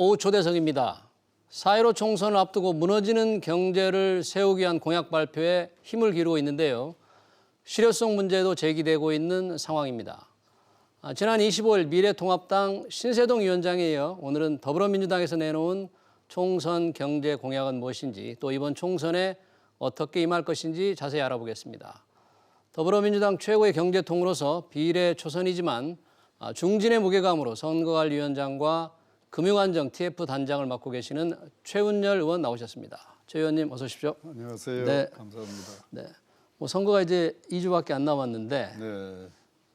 오후 초대석입니다. 4.15 총선을 앞두고 무너지는 경제를 세우기 위한 공약 발표에 힘을 기울이고 있는데요. 실효성 문제도 제기되고 있는 상황입니다. 지난 25일 미래통합당 신세동 위원장에 이어 오늘은 더불어민주당에서 내놓은 총선 경제 공약은 무엇인지, 또 이번 총선에 어떻게 임할 것인지 자세히 알아보겠습니다. 더불어민주당 최고의 경제통으로서 비례초선이지만 중진의 무게감으로 선거관리위원장과 금융안정 TF 단장을 맡고 계시는 최운열 의원 나오셨습니다. 최 의원님 어서 오십시오. 안녕하세요. 네. 감사합니다. 네. 선거가 이제 2주밖에 안 남았는데 네.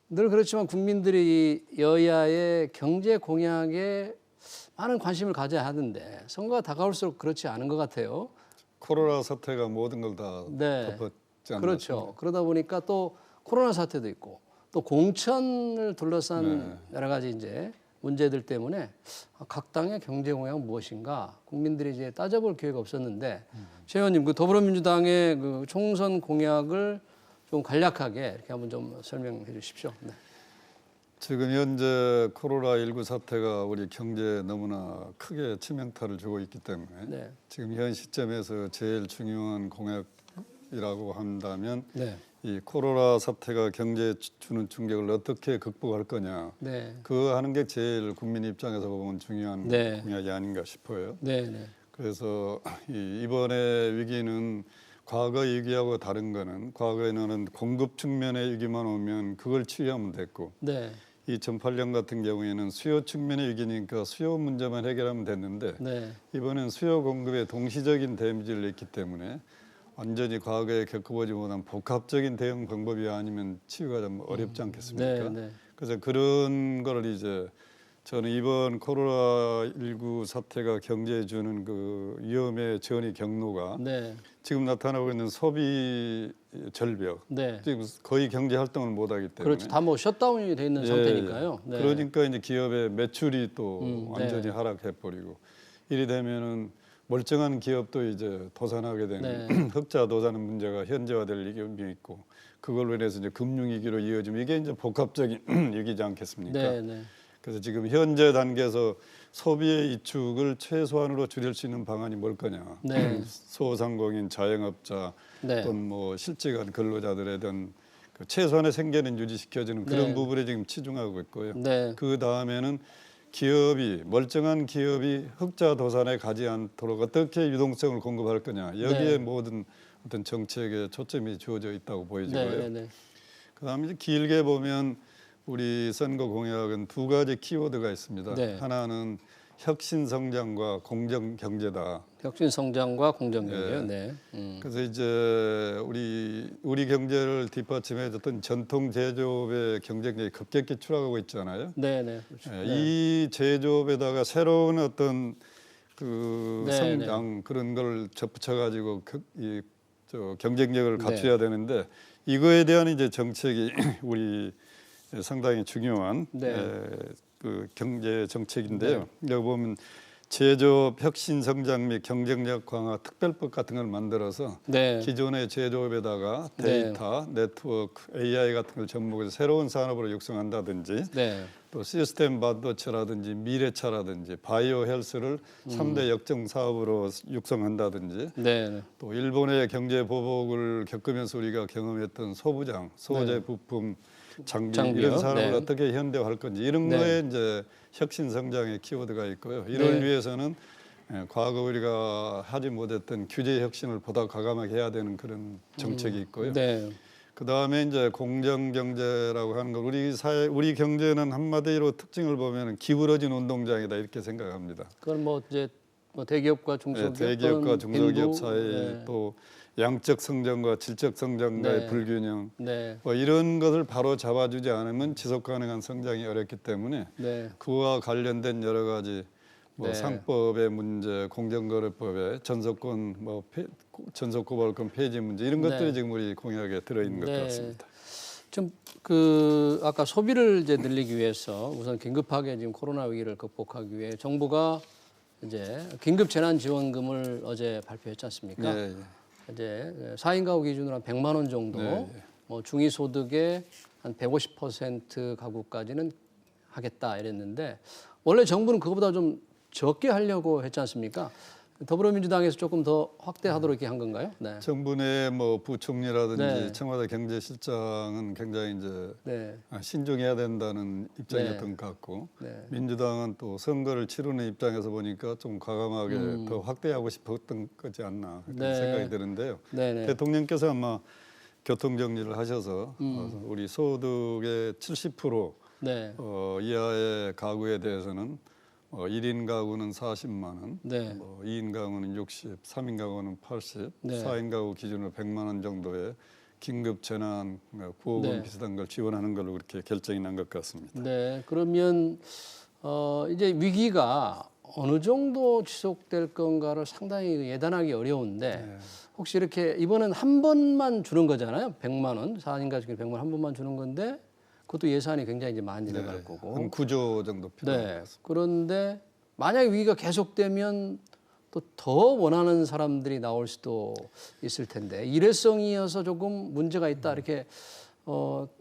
늘 그렇지만 국민들이 여야의 경제 공약에 많은 관심을 가져야 하는데 선거가 다가올수록 그렇지 않은 것 같아요. 코로나 사태가 모든 걸 다 네. 덮었지 않습니까? 그렇죠. 그러다 보니까 또 코로나 사태도 있고 또 공천을 둘러싼 여러 가지 이제 문제들 때문에 각 당의 경제 공약은 무엇인가 국민들이 이제 따져볼 기회가 없었는데 최 의원님 그 더불어민주당의 그 총선 공약을 좀 간략하게 이렇게 한번 좀 설명해 주십시오. 네. 지금 현재 코로나19 사태가 우리 경제에 너무나 크게 치명타를 주고 있기 때문에 네. 지금 현 시점에서 제일 중요한 공약이라고 한다면 네. 이 코로나 사태가 경제에 주는 충격을 어떻게 극복할 거냐, 네. 그거 하는 게 제일 국민 입장에서 보면 중요한 네. 공약이 아닌가 싶어요. 네. 네. 그래서 이번에 위기는 과거 위기하고 다른 거는, 과거에는 공급 측면의 위기만 오면 그걸 치유하면 됐고, 네. 2008년 같은 경우에는 수요 측면의 위기니까 수요 문제만 해결하면 됐는데, 네. 이번엔 수요 공급에 동시적인 데미지를 냈기 때문에 완전히 과거에 겪어보지 못한 복합적인 대응 방법이 아니면 치유가 좀 어렵지 않겠습니까? 네. 네. 그래서 그런 걸 이제 저는 이번 코로나19 사태가 경제에 주는 그 위험의 전이 경로가 네. 지금 나타나고 있는 소비 절벽, 네. 지금 거의 경제 활동을 못하기 때문에 그렇죠. 다 뭐 셧다운이 돼 있는 예, 상태니까요. 네. 그러니까 이제 기업의 매출이 또 완전히 네. 하락해 버리고 이리 되면은 멀쩡한 기업도 이제 도산하게 되는 네. 흑자 도산의 문제가 현재화될 위험이 있고, 그걸로 인해서 이제 금융 위기로 이어지면 이게 이제 복합적인 위기지 않겠습니까? 네. 네. 그래서 지금 현재 단계에서 소비의 이축을 최소한으로 줄일 수 있는 방안이 뭘 거냐? 네. 소상공인, 자영업자, 네. 또는 뭐 실직한 근로자들에 대한 그 최소한의 생계는 유지시켜주는 그런 네. 부분에 지금 치중하고 있고요. 네. 그 다음에는 기업이, 멀쩡한 기업이 흑자 도산에 가지 않도록 어떻게 유동성을 공급할 거냐, 여기에 네. 모든 어떤 정책에 초점이 주어져 있다고 보여지고요. 네. 네. 그다음에 이제 길게 보면 우리 선거 공약은 두 가지 키워드가 있습니다. 네. 하나는 혁신 성장과 공정 경제다. 혁신 성장과 공정 경제요. 네. 그래서 이제 우리 경제를 뒷받침해줬던 전통 제조업의 경쟁력이 급격히 추락하고 있잖아요. 네. 네. 그렇죠. 이 제조업에다가 새로운 어떤 그 네, 성장 그런 걸 접붙여 가지고 경쟁력을 갖춰야 되는데, 이거에 대한 이제 정책이 우리 상당히 중요한 그 경제 정책인데요. 여기 보면 제조업 혁신 성장 및 경쟁력 강화 특별법 같은 걸 만들어서 네. 기존의 제조업에다가 데이터, 네트워크, AI 같은 걸 접목해서 새로운 산업으로 육성한다든지, 네. 또 시스템 반도체라든지 미래차라든지 바이오 헬스를 3대 역정 사업으로 육성한다든지, 네. 또 일본의 경제 보복을 겪으면서 우리가 경험했던 소부장, 소재 부품, 장비 이런 산업을 네. 어떻게 현대화할 건지, 이런 네. 거에 이제 혁신 성장의 키워드가 있고요. 이를 네. 위해서는 과거 우리가 하지 못했던 규제 혁신을 보다 과감하게 해야 되는 그런 정책이 있고요. 네. 그 다음에 이제 공정 경제라고 하는 거, 우리 경제는 한마디로 특징을 보면 기울어진 운동장이다 이렇게 생각합니다. 그건 뭐 이제 뭐 대기업과 중소기업, 대기업과 중소기업 사이, 네. 또 양적 성장과 질적 성장과의 네. 불균형, 네. 뭐 이런 것을 바로 잡아주지 않으면 지속 가능한 성장이 어렵기 때문에 네. 그와 관련된 여러 가지 뭐 네. 상법의 문제, 공정거래법의 전속권, 전속고발권 폐지 문제, 이런 것들이 네. 지금 우리 공약에 들어있는 것 네. 같습니다. 좀 그 아까 소비를 이제 늘리기 위해서 우선 긴급하게 지금 코로나 위기를 극복하기 위해 정부가 이제 긴급 재난 지원금을 어제 발표했지 않습니까? 네. 이제 4인 가구 기준으로 한 100만 원 정도, 네. 뭐 중위 소득의 한 150% 가구까지는 하겠다 이랬는데 원래 정부는 그거보다 좀 적게 하려고 했지 않습니까? 더불어민주당에서 조금 더 확대하도록 이렇게 한 건가요? 네. 정부 내 뭐 부총리라든지 네. 청와대 경제실장은 굉장히 이제 네. 신중해야 된다는 입장이었던 것 같고 네. 민주당은 또 선거를 치르는 입장에서 보니까 좀 과감하게 더 확대하고 싶었던 거지 않나 그런 네. 생각이 드는데요. 네네. 대통령께서 아마 교통 정리를 하셔서 우리 소득의 70% 네. 이하의 가구에 대해서는 1인 가구는 40만 원, 네. 2인 가구는 60, 3인 가구는 80, 네. 4인 가구 기준으로 100만 원 정도의 긴급 재난 구호금 네. 비슷한 걸 지원하는 걸로 그렇게 결정이 난 것 같습니다. 네. 그러면 이제 위기가 어느 정도 지속될 건가를 상당히 예단하기 어려운데 네. 혹시 이렇게 이번엔 한 번만 주는 거잖아요. 100만 원, 4인 가족이 100만 원 한 번만 주는 건데 그것도 예산이 굉장히 이제 많이 들어갈 거고. 한 9조 정도 필요한 것 네. 같습니다. 그런데 만약에 위기가 계속되면 또 더 원하는 사람들이 나올 수도 있을 텐데 일회성이어서 조금 문제가 있다 이렇게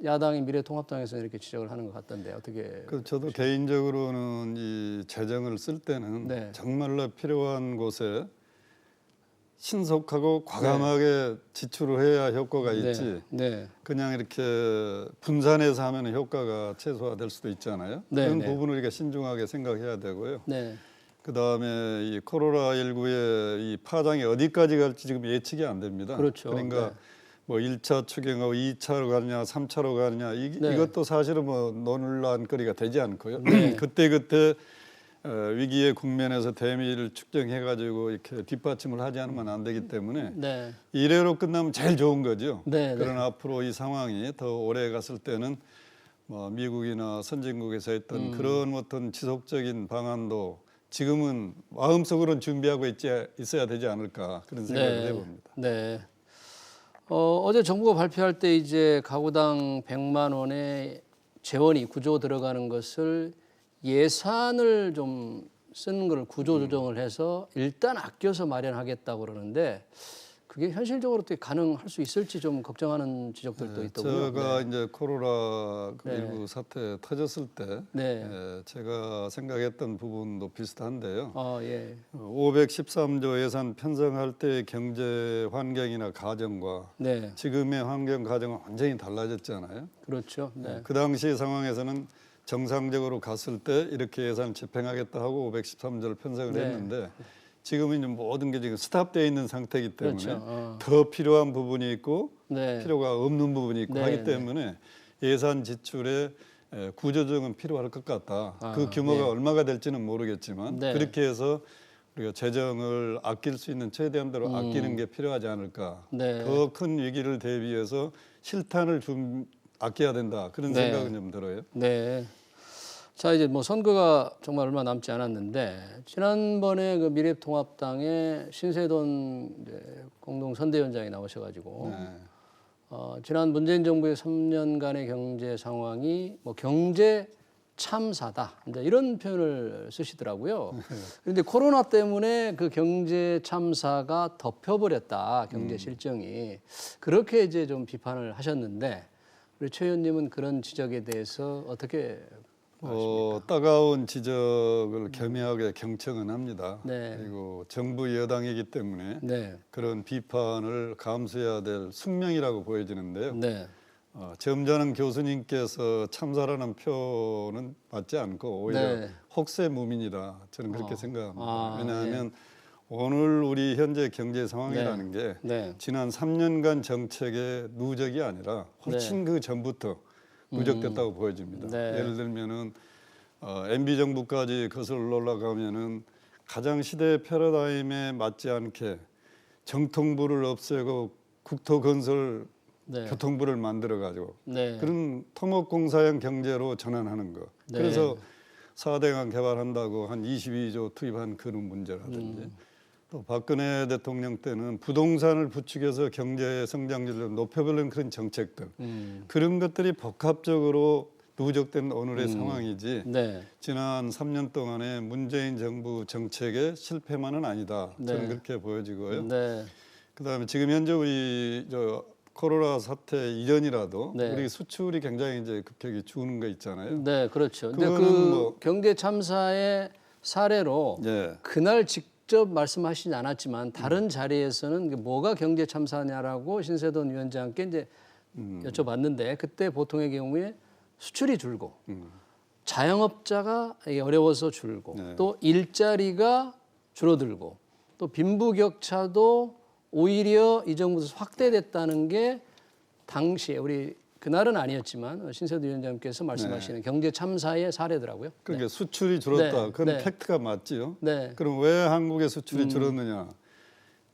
야당이 미래통합당에서 이렇게 지적을 하는 것 같던데 어떻게? 저도 개인적으로는 이 재정을 쓸 때는 네. 정말로 필요한 곳에 신속하고 과감하게 지출을 해야 효과가 있지. 네. 그냥 이렇게 분산해서 하면 효과가 최소화될 수도 있잖아요. 네, 그런 네. 부분을 우리가 신중하게 생각해야 되고요. 네. 그다음에 이 코로나19의 이 파장이 어디까지 갈지 지금 예측이 안 됩니다. 그렇죠. 그러니까 네. 뭐 1차 추경하고 2차로 가느냐, 3차로 가느냐 네. 이것도 사실은 뭐 논란거리가 되지 않고요. 네. 그때 위기의 국면에서 대미를 측정해 가지고 이렇게 뒷받침을 하지 않으면 안 되기 때문에 네. 이래로 끝나면 제일 좋은 거죠. 네, 그러나 앞으로 이 상황이 더 오래 갔을 때는 뭐 미국이나 선진국에서 했던 그런 어떤 지속적인 방안도 지금은 마음속으로는 준비하고 있어야 되지 않을까 그런 생각을 네. 해봅니다. 네. 어제 정부가 발표할 때 이제 가구당 100만 원의 재원이 구조 들어가는 것을 예산을 좀 쓰는 걸 구조 조정을 해서 일단 아껴서 마련하겠다고 그러는데 그게 현실적으로 어떻게 가능할 수 있을지 좀 걱정하는 지적들도 있더군요. 제가 네. 이제 코로나 네. 19 사태 터졌을 때 네. 제가 생각했던 부분도 비슷한데요. 예. 513조 예산 편성할 때의 경제 환경이나 가정과 네. 지금의 환경 가정은 완전히 달라졌잖아요. 그렇죠. 네. 그 당시 상황에서는 정상적으로 갔을 때 이렇게 예산을 집행하겠다 하고 513조를 편성을 네. 했는데 지금은 이제 모든 게 지금 스탑되어 있는 상태이기 때문에 그렇죠. 더 필요한 부분이 있고 네. 필요가 없는 부분이 있고 네, 하기 네. 때문에 예산 지출에 구조조정은 필요할 것 같다. 그 규모가 네. 얼마가 될지는 모르겠지만 네. 그렇게 해서 우리가 재정을 아낄 수 있는 최대한대로 아끼는 게 필요하지 않을까. 네. 더 큰 위기를 대비해서 실탄을 좀 아껴야 된다. 그런 네. 생각은 좀 들어요. 네. 자 이제 뭐 선거가 정말 얼마 남지 않았는데 지난번에 그 미래통합당의 신세돈 이제 공동 선대위원장이 나오셔가지고 네. 지난 문재인 정부의 3년간의 경제 상황이 뭐 경제 참사다 이제 이런 표현을 쓰시더라고요. 그런데 코로나 때문에 그 경제 참사가 덮여버렸다 경제 실정이 그렇게 이제 좀 비판을 하셨는데 우리 최 의원님은 그런 지적에 대해서 어떻게 따가운 지적을 겸허하게 경청은 합니다. 네. 그리고 정부 여당이기 때문에 네, 그런 비판을 감수해야 될 숙명이라고 보여지는데요. 네, 점잖은 교수님께서 참사라는 표는 맞지 않고 오히려 네. 혹세무민이다. 저는 그렇게 생각합니다. 예. 왜냐하면 오늘 우리 현재 경제 상황이라는 게 네, 지난 3년간 정책의 누적이 아니라 훨씬 그 전부터 누적됐다고 보여집니다. 네. 예를 들면은 MB 정부까지 거슬러 올라가면은 가장 시대 패러다임에 맞지 않게 정통부를 없애고 국토건설 네, 교통부를 만들어 가지고 네, 그런 토목공사형 경제로 전환하는 거. 네. 그래서 4대강 개발한다고 한 22조 투입한 그런 문제라든지 또 박근혜 대통령 때는 부동산을 부추겨서 경제 성장률을 높여보려는 그런 정책들 그런 것들이 복합적으로 누적된 오늘의 상황이지 네, 지난 3년 동안의 문재인 정부 정책의 실패만은 아니다. 저는 네. 그렇게 보여지고요. 네, 그다음에 지금 현재 우리 코로나 사태 이전이라도 네. 우리 수출이 굉장히 이제 급격히 주는 거 있잖아요. 네, 그렇죠. 근데 그 그거는 뭐- 경제 참사의 사례로 예. 그날 직접 말씀하시진 않았지만 다른 자리에서는 뭐가 경제 참사냐라고 신세돈 위원장께 이제 여쭤봤는데 그때 보통의 경우에 수출이 줄고 자영업자가 어려워서 줄고 네. 또 일자리가 줄어들고 또 빈부격차도 오히려 이 정부에서 확대됐다는 게 당시에 우리 그날은 아니었지만 신세도 위원장께서 말씀하시는 경제 참사의 사례더라고요. 그러니까 수출이 줄었다. 네. 그건 네. 팩트가 맞지요. 네. 그럼 왜 한국의 수출이 줄었느냐?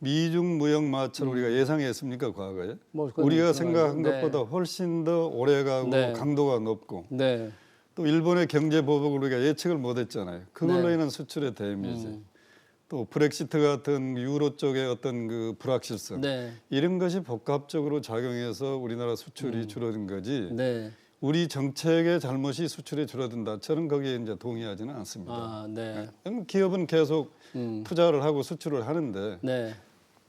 미중 무역 마찰을 우리가 예상했습니까 과거에? 뭐 그건 우리가 들어가죠. 생각한 네. 것보다 훨씬 더 오래가고 네. 강도가 높고 네. 또 일본의 경제 보복을 우리가 예측을 못했잖아요. 그걸로 네. 인한 수출의 대미지. 또 브렉시트 같은 유로 쪽의 어떤 그 불확실성 네. 이런 것이 복합적으로 작용해서 우리나라 수출이 줄어든 거지. 네. 우리 정책의 잘못이 수출이 줄어든다. 저는 거기에 이제 동의하지는 않습니다. 아, 네. 기업은 계속 투자를 하고 수출을 하는데 네.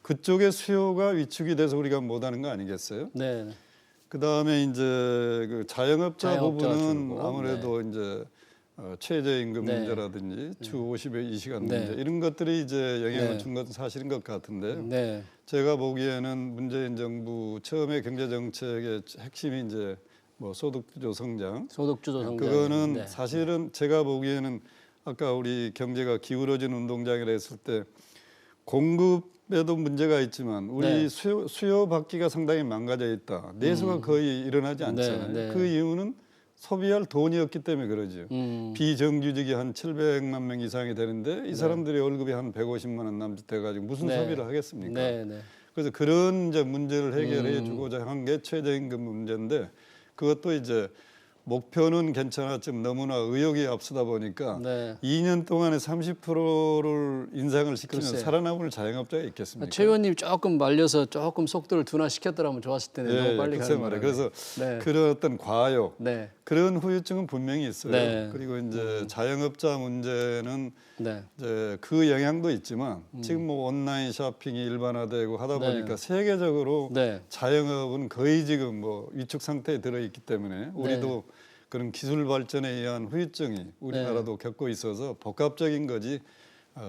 그쪽의 수요가 위축이 돼서 우리가 못하는 거 아니겠어요? 네. 그 다음에 이제 그 자영업자 자영업자가 부분은 줄고, 아무래도 이제 최저임금 네. 문제라든지 주 52시간 네. 문제 이런 것들이 이제 영향을 네. 준 것은 사실인 것 같은데요. 네. 제가 보기에는 문재인 정부 처음에 경제 정책의 핵심이 이제 뭐 소득주도 성장. 소득주도 성장. 그거는 네. 사실은 제가 보기에는 아까 우리 경제가 기울어진 운동장이라 했을 때 공급에도 문제가 있지만 우리 네. 수요 받기가 상당히 망가져 있다. 내수가 거의 일어나지 않잖아요. 네, 네. 그 이유는 소비할 돈이 없기 때문에 그러죠. 비정규직이 한 700만 명 이상이 되는데 이 사람들이 월급이 한 150만 원 남짓 돼가지고 무슨 네. 소비를 하겠습니까? 네. 네. 그래서 그런 이제 문제를 해결해 주고자 한 게 최저임금 문제인데 그것도 이제 목표는 괜찮았지만 너무나 의욕이 앞서다 보니까 네. 2년 동안에 30%를 인상을 시키면 글쎄. 살아남을 자영업자가 있겠습니까? 최 의원님 조금 말려서 조금 속도를 둔화시켰더라면 좋았을 텐데 너무 빨리 글쎄 가는 말이에요. 바람에. 그래서 네. 그런 어떤 과욕 네. 그런 후유증은 분명히 있어요. 네. 그리고 이제 자영업자 문제는 네. 이제 그 영향도 있지만 지금 뭐 온라인 쇼핑이 일반화되고 하다 네. 보니까 세계적으로 네. 자영업은 거의 지금 뭐 위축 상태에 들어 있기 때문에 우리도 그런 기술 발전에 의한 후유증이 우리나라도 겪고 있어서 복합적인 거지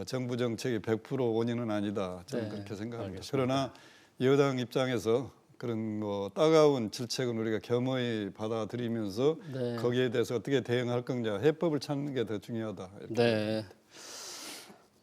정부 정책이 100% 원인은 아니다. 저는 네. 그렇게 생각합니다. 알겠습니다. 그러나 여당 입장에서 그런 뭐 따가운 질책은 우리가 겸허히 받아들이면서 네. 거기에 대해서 어떻게 대응할 건가 해법을 찾는 게 더 중요하다. 이렇게 네.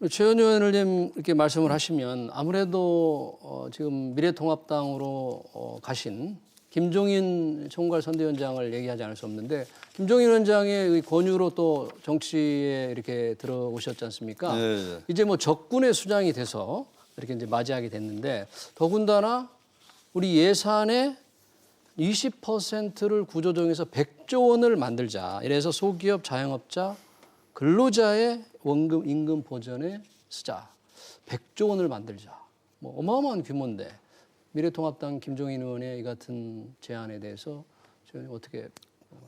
최은희 의원님 이렇게 말씀을 하시면 아무래도 지금 미래통합당으로 가신 김종인 총괄 선대위원장을 얘기하지 않을 수 없는데 김종인 위원장의 권유로 또 정치에 이렇게 들어오셨지 않습니까? 예. 이제 뭐 적군의 수장이 돼서 이렇게 이제 맞이하게 됐는데 더군다나 우리 예산의 20%를 구조조정해서 100조 원을 만들자. 이래서 소기업, 자영업자, 근로자의 원금 임금 보전에 쓰자. 100조 원을 만들자. 뭐 어마어마한 규모인데 미래통합당 김종인 의원의 이 같은 제안에 대해서 저는 어떻게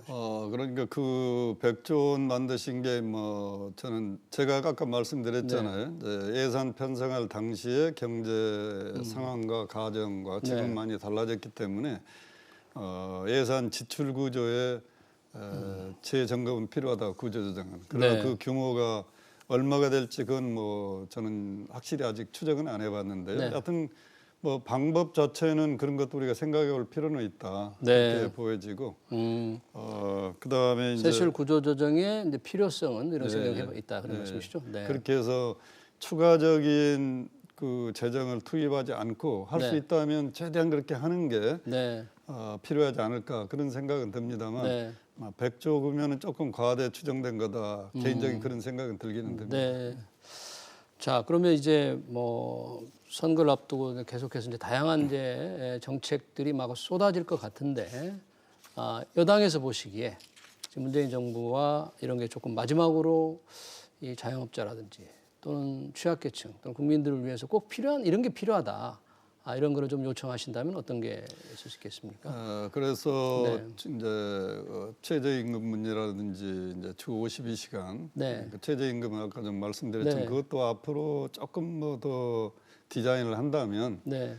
그러니까 그 100조 원 만드신 게 뭐 저는 제가 아까 말씀드렸잖아요. 이제 예산 편성할 당시에 경제 상황과 가정과 지금 많이 달라졌기 때문에 예산 지출 구조에 재점검은 필요하다. 구조조정은. 그러나 네. 그 규모가 얼마가 될지 그건 뭐 저는 확실히 아직 추정은 안 해봤는데요. 네. 하여튼 뭐 방법 자체는 그런 것도 우리가 생각해 볼 필요는 있다. 네. 이렇게 보여지고 그다음에 이제 세출 구조조정의 이제 필요성은 이런 네. 생각이 있다 그런 말씀이시죠? 네. 그렇게 해서 추가적인 그 재정을 투입하지 않고 할 수 네. 있다면 최대한 그렇게 하는 게 네. 필요하지 않을까 그런 생각은 듭니다만 네. 100조 그러면 조금 과대 추정된 거다. 개인적인 그런 생각은 들기는 듭니다. 네. 자, 그러면 이제 뭐 선거를 앞두고 계속해서 이제 다양한 이제 정책들이 막 쏟아질 것 같은데 여당에서 보시기에 지금 문재인 정부와 이런 게 조금 마지막으로 이 자영업자라든지 또는 취약계층 또는 국민들을 위해서 꼭 필요한 이런 게 필요하다. 이런 거를 좀 요청하신다면 어떤 게 있을 수 있겠습니까? 그래서 네. 이제 최저임금 문제라든지 이제 주 52시간 네. 그 최저임금은 아까 좀 말씀드렸지만 네. 그것도 앞으로 조금 뭐 더 디자인을 한다면 네.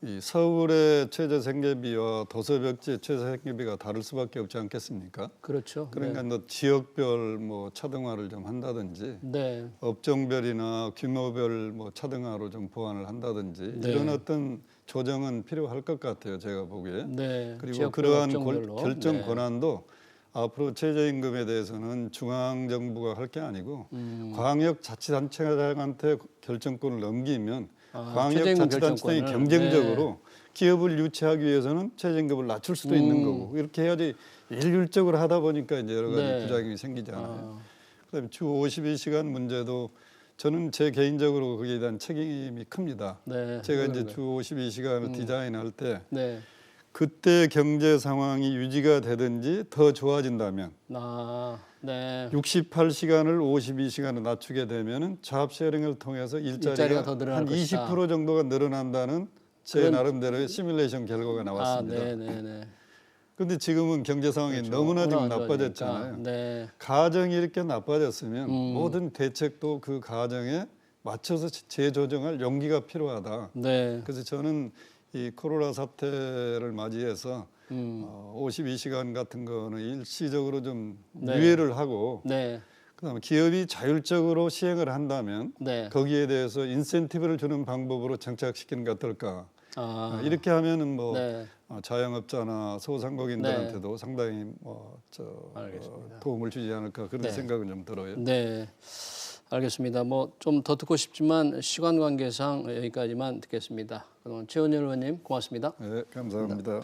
이 서울의 최저 생계비와 도서벽지의 최저 생계비가 다를 수밖에 없지 않겠습니까? 그렇죠. 그러니까 뭐 지역별 뭐 차등화를 좀 한다든지 네. 업종별이나 규모별 뭐 차등화로 좀 보완을 한다든지 네. 이런 어떤 조정은 필요할 것 같아요. 제가 보기에. 네. 그리고 지역별 그러한 업종별로. 결정 네. 권한도 앞으로 최저임금에 대해서는 중앙 정부가 할 게 아니고 광역자치단체장한테 결정권을 넘기면 최저임금 광역자치단체장이 결정권을. 경쟁적으로 기업을 유치하기 위해서는 최저임금을 낮출 수도 있는 거고 이렇게 해야지 일률적으로 하다 보니까 이제 여러 가지 네. 부작용이 생기잖아요. 그다음에 주 52시간 문제도 저는 제 개인적으로 거기에 대한 책임이 큽니다. 네. 제가 이제 주 52시간을 디자인할 때 네. 그때 경제 상황이 유지가 되든지 더 좋아진다면 네. 68시간을 52시간으로 낮추게 되면은 잡 쉐어링을 통해서 일자리가 더 늘어날 한 것이다. 20% 정도가 늘어난다는 제 나름대로의 시뮬레이션 결과가 나왔습니다. 네. 그런데 지금은 경제 상황이 너무나 지금 워낙 안 나빠졌잖아요. 네. 가정이 이렇게 나빠졌으면 모든 대책도 그 가정에 맞춰서 재조정할 용기가 필요하다. 네. 그래서 저는 이 코로나 사태를 맞이해서 52시간 같은 거는 일시적으로 좀 유예를 하고 네. 그다음에 기업이 자율적으로 시행을 한다면 네. 거기에 대해서 인센티브를 주는 방법으로 정착시키는 게 어떨까? 이렇게 하면은 뭐 네. 자영업자나 소상공인들한테도 상당히 알겠습니다. 도움을 주지 않을까 그런 네. 생각은 좀 들어요. 네. 알겠습니다. 뭐 좀 더 듣고 싶지만 시간 관계상 여기까지만 듣겠습니다. 그동안 최은열 의원님 고맙습니다. 네, 감사합니다.